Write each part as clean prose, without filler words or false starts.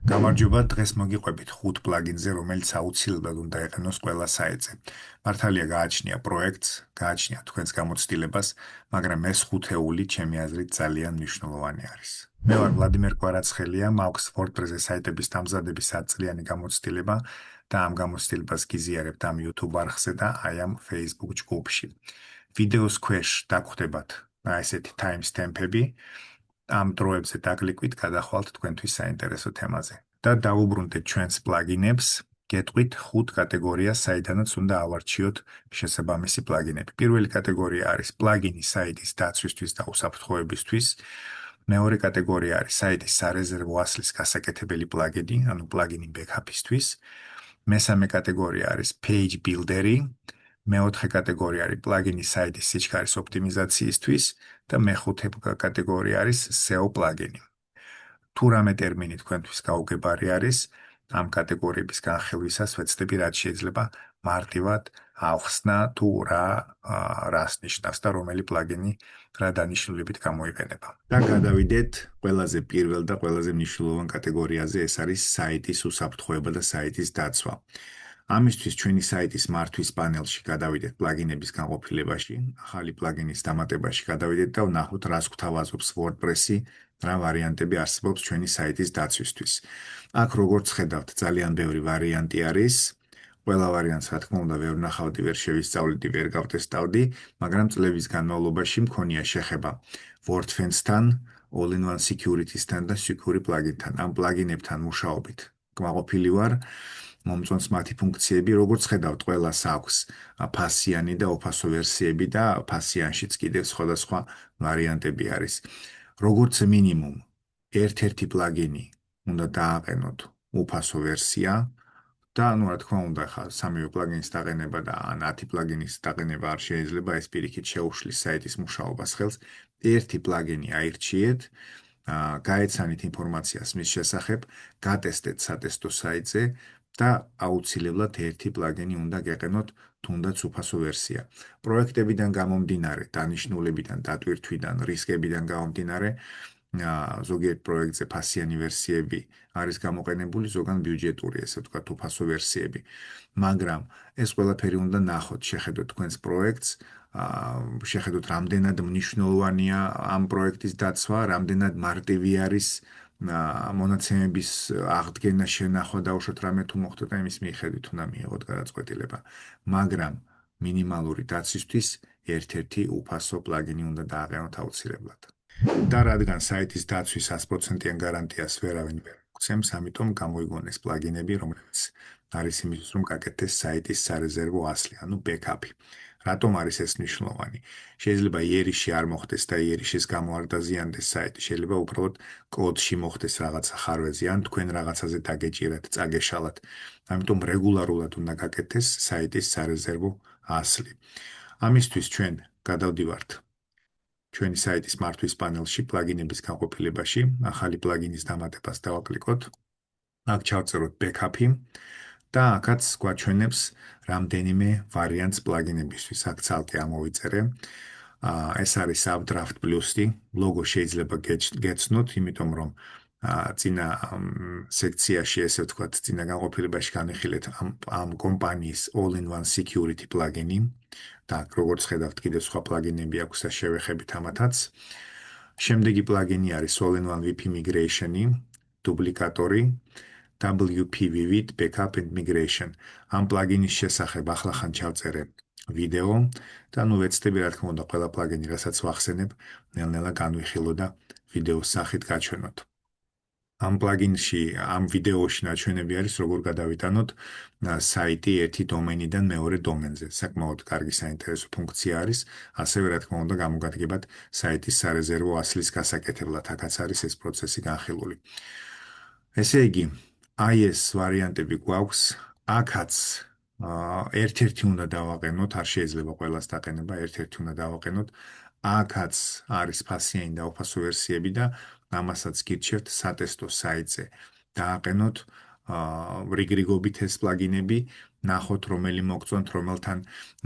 გამარჯობა, დღეს მოგიყვებით 5 პლაგინზე, რომელიც აუცილებლად უნდა იყენოს ყველა საიტზე. მართალია გააჩნია პროექტს, გააჩნია თქვენს გამოცდილებას, მაგრამ ეს 5-ეული ჩემი აზრით ძალიან მნიშვნელოვანი არის. მე ვარ ვლადიმერ კვარაცხელია, მაქვს WordPress-ზე საიტების დამზადების 10 წლიანი გამოცდილება და ამ გამოცდილებას გიზიარებთ ამ YouTube არხზე და აი ამ Facebook ჯგუფში. ვიდეოს ქვეშ დაგხვდებათ ესეთი timestamp-ები, ამ დროებზე დაგლიკვით გადახვალთ თქვენთვის საინტერესო თემაზე. და დაუბრუნდეთ ჩვენს პლაგინებს, გეტყვით 5 კატეგორიას, საიდანაც უნდა ავარჩიოთ შესაბამისი პლაგინები. პირველი კატეგორია არის პლაგინი საიტის დაცვისთვის და უსაფრთხოებისთვის. მეორე კატეგორია არის საიტის სარეზერვო ასლის გასაკეთებელი პლაგინი, ანუ პლაგინი ბექაპისთვის. მესამე კატეგორია არის page builder-ი. მეოთხე კატეგორია არის პლაგინი საიტის სიჩქარის ოპტიმიზაციისთვის და მეხუთე კატეგორია არის SEO პლაგინი. თუ რამე ტერმინი თქვენთვის გაუგებარი არის, ამ კატეგორიების განხილვისას ვეცდები, რაც შეიძლება მარტივად ავხსნა თუ რას ნიშნავს და რომელი პლაგინი რა დანიშნულებით გამოიყენება. და გადავიდეთ ყველაზე პირველ და ყველაზე მნიშვნელოვან კატეგორიაზე, ეს არის საიტის უსაფრთხოება და საიტის დაცვა. ამისთვის ჩვენი საიტის მართვის პანელში გადავიდეთ პლაგინების განყოფილებაში, ახალი პლაგინის დამატებაში გადავიდეთ და ვნახოთ რას გვთავაზობს WordPress-ი, რა ვარიანტები არსებობს ჩვენი საიტის დაცვისთვის. აქ როგორც ხედავთ, ძალიან ბევრი ვარიანტი არის. ყველა ვარიანტს, რა თქმა უნდა, ვერ ვნახავდი, ვერ შევისწავლიდი, ვერ გავტესტავდი, მაგრამ წლების განმავლობაში მქონია შეხება WordFence-თან, All-in-One Security-სთან და Sucuri პლაგინთან. ამ პლაგინებთან მუშაობით კმაყოფილი ვარ. მომწონს მათი ფუნქციები, როგორც ხედავთ, ყველას აქვს ფასიანი და ოფასო ვერსიები და ფასიანშიც კიდევ სხვადასხვა ვარიანტები არის. როგორც მინიმუმ, ერთ-ერთი პლაგინი უნდა დააყენოთ ოფასო ვერსია და, რა თქმა უნდა, სამივე პლაგინის დაყენება და 10 პლაგინის დაყენება არ შეიძლება, ეს პირიქით შეუშლის საიტის მუშაობას ხელს. ერთი პლაგინი აირჩიეთ, გაეცანით ინფორმაციას მის შესახებ, გატესტეთ სატესტო საიტზე და აუცილებლად ერთი პლაგინი უნდა გეყენოთ, თუნდაც უფასო ვერსია. პროექტებიდან გამომდინარე, დანიშნულებიდან, დატვირთვიდან, რისკებიდან გამომდინარე, ზოგიერთ პროექტზე ფასიანი ვერსიები არის გამოყენებული, ზოგან ბიუჯეტური, ესე ვთქვათ, უფასო ვერსიები. მაგრამ ეს ყველაფერი უნდა ნახოთ, შეხედოთ თქვენს პროექტს, შეხედოთ რამდენად მნიშვნელოვანია ამ პროექტის დაცვა, რამდენად მარტივი არის მონაცემების აღდგენა, შენახვა, დაუშვათ რამე თუ მოხდა და იმის მიხედვით უნდა მიიღოთ გადაწყვეტილება. მაგრამ მინიმალური დაცვისთვის ერთ-ერთი უფასო პლაგინი უნდა დააყენოთ აუცილებლად. და რადგან საიტის დაცვის 100%-იან გარანტიას ვერავინ ვერ მოგცემს, ამიტომ გამოიგონეს პლაგინები, რომელიც არის იმისთვის, რომ გაკეთდეს საიტის სარეზერვო ასლი, ანუ ბექაპი. რატომ არის ეს მნიშვნელოვანი? შეიძლება იერიში არ მოხდეს და იერიშის გამო არ დაზიანდეს საიტი, შეიძლება უბრალოდ კოდში მოხდეს რაღაცა ხარვეზი, ან თქვენ რაღაცაზე დაგეჭირათ, წაგეშალათ. ამიტომ რეგულარულად უნდა გაკეთდეს საიტის სარეზერვო ასლი. ამისთვის ჩვენ გადავდივართ ჩვენი საიტის მართვის პანელში, პლაგინების განყოფილებაში, ახალი პლაგინის დამატებას დავაკლიკოთ. აქ ჩავწეროთ ბექაპი და აქაც გვაჩვენებს რამდენიმე ვარიანტს პლაგინებისთვის. აქ ცალკე ამოვიწერე. ეს არის Updraft Plus-ი, ლოგო შეიძლება გეცნოთ, იმიტომ რომ წინა სექციაში, ესე ვთქვათ, წინა განყოფილებაში განვიხილეთ ამ კომპანიის All-in-One Security პლაგინი და როგორც ხედავთ, კიდევ სხვა პლაგინები აქვს და შევეხებით ამათაც. შემდეგი პლაგინი არის All-in-One VP Migration-ი, დუპლიკატორი, WPVV Backup and Migration. ამ პლაგინის შესახებ ახლახან ჩავწერე ვიდეო და ნუ ვეცდები, რა თქმა უნდა, ყველა პლაგინი, რასაც ვახსენებ, ნელ-ნელა განვიხილო და ვიდეოს სახით გაჩვენოთ. ამ პლაგინში, ამ ვიდეოში ნაჩვენები არის, როგორ გადავიტანოთ საიტი ერთი დომენიდან მეორე დომენზე. საკმაოდ კარგი საინტერესო ფუნქცია არის, ასევე, რა თქმა უნდა, გამოგადგებათ საიტის სარეზერვო ასლის გასაკეთებლად. აქაც არის ეს პროცესი განხილული. ესე იგი, აი ეს ვარიანტები გვაქვს, აქაც ერთ-ერთი უნდა დავაყენოთ, არ შეიძლება ყველას დაყენება, ერთ-ერთი უნდა დავაყენოთ. აქაც არის ფასიანი და ოფასო ვერსიები და ამასაც გირჩევთ სატესტო საიტზე. დააყენოთ რიგრიგობით ეს პლაგინები, ნახოთ რომელი მოგწონთ, რომელთან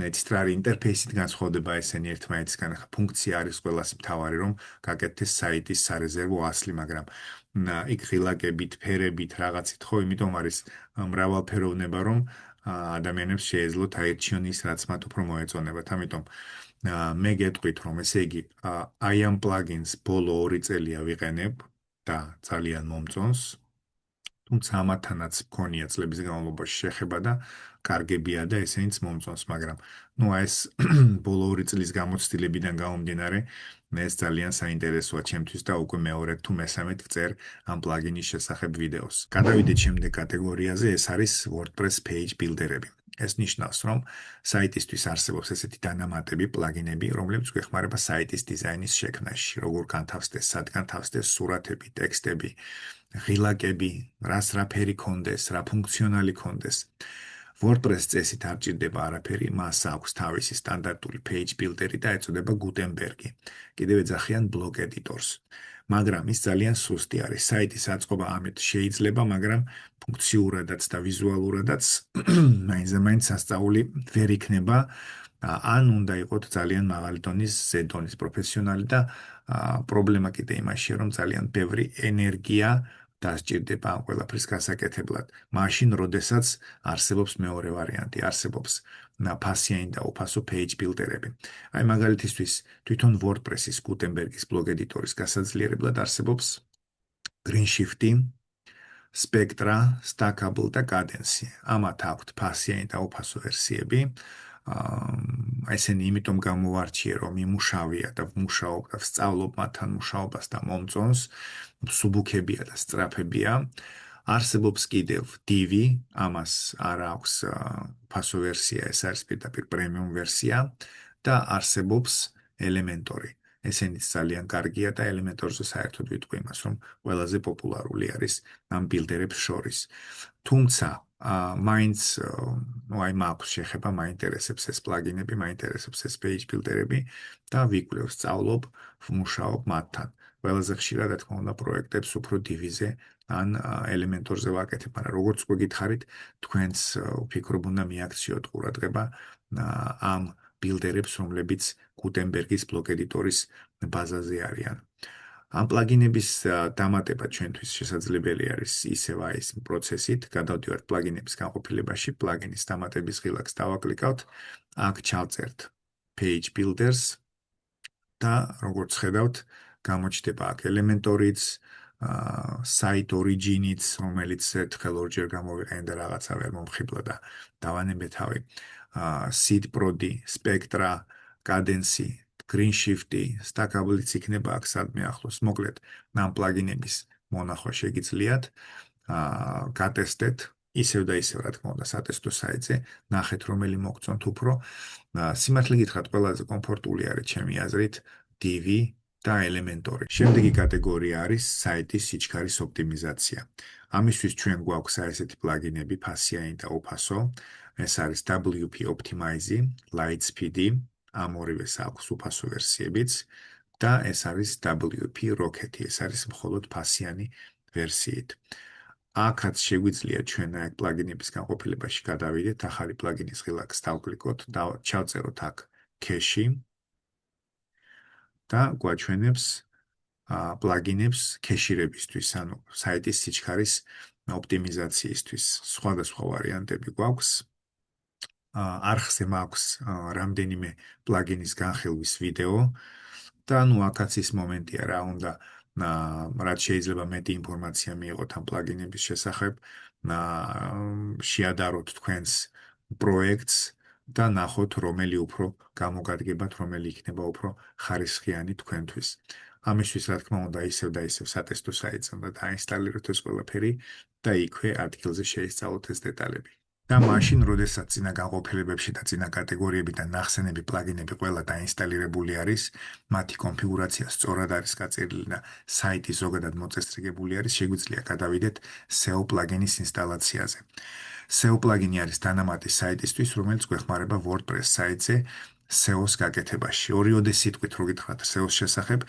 ნეცისტრარი ინტერფეისით განსხვავდება ესენი ერთმანეთისგან. ფუნქცია არის ყველას მთავარი, რომ გაკეთდეს საიტის სარეზერვო ასლი, მაგრამ იქ ღილაკებით, ფერებით, რაღაცით, ხო, იმიტომ არის მრავალფეროვნება, რომ ადამიანებს შეეძლოთ აერჩიონ ის, რაც მათ უფრო მოეწონებათ. ამიტომ მე გეტყვით, რომ ესე იგი, აი ამ პლაგინს ბოლო 2 წელია ვიყენებ და ძალიან მომწონს. თუმცა ამათანაც მქონია წლების განმავლობაში შეხება და კარგებია და ესენიც მომწონს, მაგრამ ნუ ეს ბოლო 2 წლის გამოცდილებიდან გამომდინარე, ეს ძალიან საინტერესოა ჩემთვის და უკვე მეორედ თუ მესამედ ვწერ ამ პლაგინის შესახებ ვიდეოს. გადავიდეთ შემდეგ კატეგორიაზე, ეს არის WordPress page builder-ები. ეს ნიშნავს, რომ საიტისთვის არსებობს ესეთი დანამატები, პლაგინები, რომლებიც გვეხმარება საიტის დიზაინის შექმნაში, როგორ განთავსდეს, სად განთავსდეს სურათები, ტექსტები, ღილაკები, რას რა ფერი კონდეს, რა ფუნქციონალი კონდეს. WordPress წესით არ ჭირდება არაფერი, მას აქვს თავისი სტანდარტული page builder-ი და ეწოდება Gutenberg-ი. კიდევ ეძახიან block editors. მაგრამ ის ძალიან სუსტი არის. საიტის აწყობა ამით შეიძლება, მაგრამ ფუნქციურადაც და ვიზუალურადაც მაინც სასწაული ვერ იქნება. ან უნდა იყოთ ძალიან მაღალი დონის, ზედონის პროფესიონალი და პრობლემა კიდე იმაშია, რომ ძალიან ბევრი ენერგია დასჭირდება ამ ყველაფრის გასაკეთებლად. მაშინ, როდესაც არსებობს მეორე ვარიანტი, არსებობს ფასიანი და უფასო page builder-ები. აი მაგალითისთვის, თვითონ WordPress-ის Gutenberg-ის blog editors გასაძლიერებლად არსებობს GreenShift-ი, Spectra, Stackable და Cadence. ამათ აქვთ ფასიანი და უფასო ვერსიები. ესენი იმიტომ გამოვარჩიე, რომ იმუშავია და ვმუშაობ და ვსწავლობ მათთან მუშაობას და მომწონს, მსუბუქებია და სწრაფებია. არსებობს კიდევ Divi, ამას არ აქვს ფასო ვერსია, ეს არის პირდაპირ პრემიუმ ვერსია და არსებობს Elementor-ი. ესენიც ძალიან კარგია და Elementor-ზე საერთოდ ვიტყვი იმას, რომ ყველაზე პოპულარული არის ამ ბილდერებს შორის. თუმცა მაინც აი მაქვს შეხება, მაინტერესებს ეს პლაგინები, მაინტერესებს ეს page builder-ები და ვიკვლევ, სწავლობ, ვმუშაობ მათთან. ყველაზე ხშირად, რა თქმა უნდა, პროექტებს უფრო Divi-ზე ან Elementor-ზე ვაკეთებ, მაგრამ როგორც უკვე გითხარით, თქვენს ვფიქრობ უნდა მიაქციოთ ყურადღება ამ ბილდერებს, რომლებიც Gutenberg-ის blog editors ბაზაზე არიან. ამ პლაგინების დამატება ჩვენთვის შესაძლებელი არის ისევ ეს პროცესით. გადავდივართ პლაგინების განყოფილებაში, პლაგინის დამატების ღილაკს დავაკლიკავთ, აქ ჩავწერთ page builders და როგორც ხედავთ, გამოჩნდება აქ Elementor-იც, site origin-იც, რომელიც ერთხელ ორჯერ გამოვიყენე და რაღაცა ვერ მომხიბლა და დავანებე თავი. SeedProd-ი, Spectra, Cadence, GreenShift-ი, Stackable-იც იქნება აქ სადმე ახლოს. მოკლედ, ამ პლაგინების მონახვა შეგიძლიათ, გატესტეთ, ისევ და ისევ, რა თქმა უნდა, სატესტო საიტზე, ნახეთ, რომელი მოგწონთ უფრო. სიმართლე გითხრათ, ყველაზე კომფორტული არის ჩემი აზრით Divi და Elementor-ი. შემდეგი კატეგორია არის საიტის სიჩქარის ოპტიმიზაცია. ამისთვის ჩვენ გვაქვს ესეთი პლაგინები, ფასიანი და უფასო. ეს არის WP Optimize, Lightspeed-ი, ამ ორივეს აქვს უფასო ვერსიებიც და ეს არის WP Rocket-ი, ეს არის მხოლოდ ფასიანი ვერსიით. აქაც შეგვიძლია ჩვენ აქ პლაგინების განყოფილებაში გადავიდეთ, ახალი პლაგინის ღილაკს დავკლიკოთ და ჩავწეროთ აქ cache და გვაჩვენებს პლაგინებს кэშირებისთვის, ანუ საიტის სიჩქარის ოპტიმიზაციისთვის. სხვადასხვა ვარიანტები გვაქვს. არხზე მაქვს რამდენიმე პლაგინის განხილვის ვიდეო და ნუ აქაც ის მომენტია რა უნდა რაც შეიძლება მეტი ინფორმაცია მიიღოთ ამ პლაგინების შესახებ, შეადაროთ თქვენს პროექტს და ნახოთ რომელი უფრო გამოგადგებათ, რომელი იქნება უფრო ხარისხიანი თქვენთვის. ამისთვის, რა თქმა უნდა, ისევ და ისევ სატესტო საიტზე უნდა დაინსტალიროთ ეს ყველაფერი და იქვე ადგილზე შეისწავლოთ ეს დეტალები. და მაშინ, როდესაც წინა განყოფილებებში და წინა კატეგორიებიდან ნახსენები პლაგინები ყველა დაინსტალირებული არის, მათი კონფიგურაცია სწორად არის გაწერილი და საიტი ზოგადად მოწესრიგებული არის, შეგვიძლია გადავიდეთ SEO პლაგინის ინსტალაციაზე. SEO პლაგინი არის დანამატი საიტისთვის, რომელიც გვეხმარება WordPress საიტზე SEO-ს გაკეთებაში. ორიოდე სიტყვით რო გითხრათ SEO-ს შესახებ,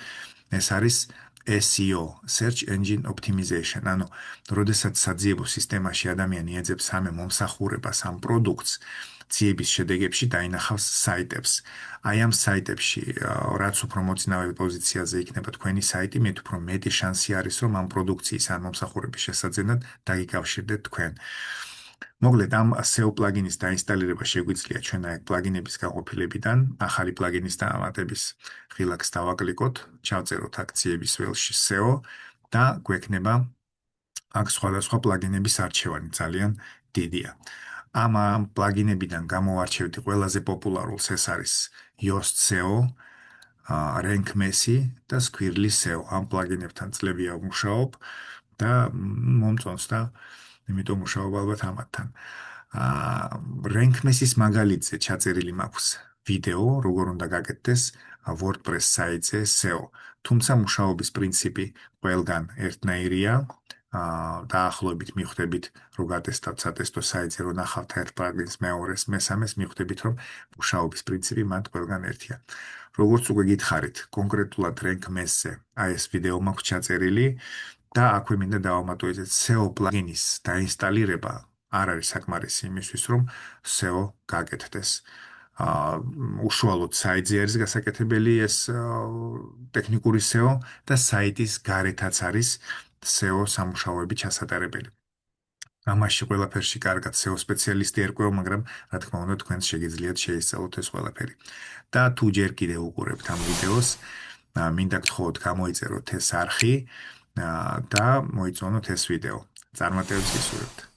ეს არის SEO, Search Engine Optimization, ანუ, როდესაც საძიებო სისტემაში ადამიანი ეძებს ამ მომსახურებას, ამ პროდუქტს, ძიების შედეგებში დაინახავს საიტებს. აი ამ საიტებში, რაც უფრო მოცინავე პოზიციაზე იქნება თქვენი საიტი, მით უფრო მეტი შანსი არის, რომ ამ პროდუქციის ან მომსახურების შესაძენად დაგიკავშირდეთ თქვენ. მოკლედ, ამ SEO პლაგინის დაინსტალირება შეგვიძლია ჩვენ აი პლაგინების გაყოფილებიდან, ახალი პლაგინის დაავადების ღილაკს დავაკლიკოთ, ჩავწეროთ აქციების ველში SEO და გვექნება აქ სხვადასხვა პლაგინების არჩევანი ძალიან დიდია. ამ პლაგინებიდან გამოვარჩევდი ყველაზე პოპულარულს, ეს არის Yoast SEO, Rank Messy და Squirrely SEO. ამ პლაგინებთან წლებია ვმუშაობ და მომწონს და იმიტომ მუშაობ ალბათ ამათთან. Rank Messy-ის მაგალითზე ჩაწერილი მაქვს ვიდეო, როგორ უნდა გაკეთდეს WordPress საიტზე SEO. თუმცა მუშაობის პრინციპი ყველგან ერთნაირია. დაახლოებით მიხვდებით, რომ გატესტავთ სატესტო საიტზე, რომ ნახავთ ერთ პლაგინს, მეორეს, მესამეს, მიხვდებით, რომ მუშაობის პრინციპი მათ ყველგან ერთია. როგორც უკვე გითხარით, კონკრეტულად Rank Mess-ზე აი ეს ვიდეო მაქვს ჩაწერილი და აქვე მინდა დავამატო ესეც SEO პლაგინის დაინსტალირება არ არის საკმარისი იმისთვის, რომ SEO გაკეთდეს. უშუალოდ საიტზე არის გასაკეთებელი ეს ტექნიკური SEO და საიტის გარეთაც არის SEO სამუშაოები ჩასატარებელი. ამაში ყველაფერში კარგად SEO სპეციალისტი ერკვევა, მაგრამ რა თქმა უნდა თქვენს შეგიძლიათ შეისწავლოთ ეს ყველაფერი. და თუ ჯერ კიდევ უყურებთ ამ ვიდეოს, მინდა გთხოვოთ გამოიწეროთ ეს არხი და მოიწონოთ ეს ვიდეო. წარმატებებს გისურვებთ.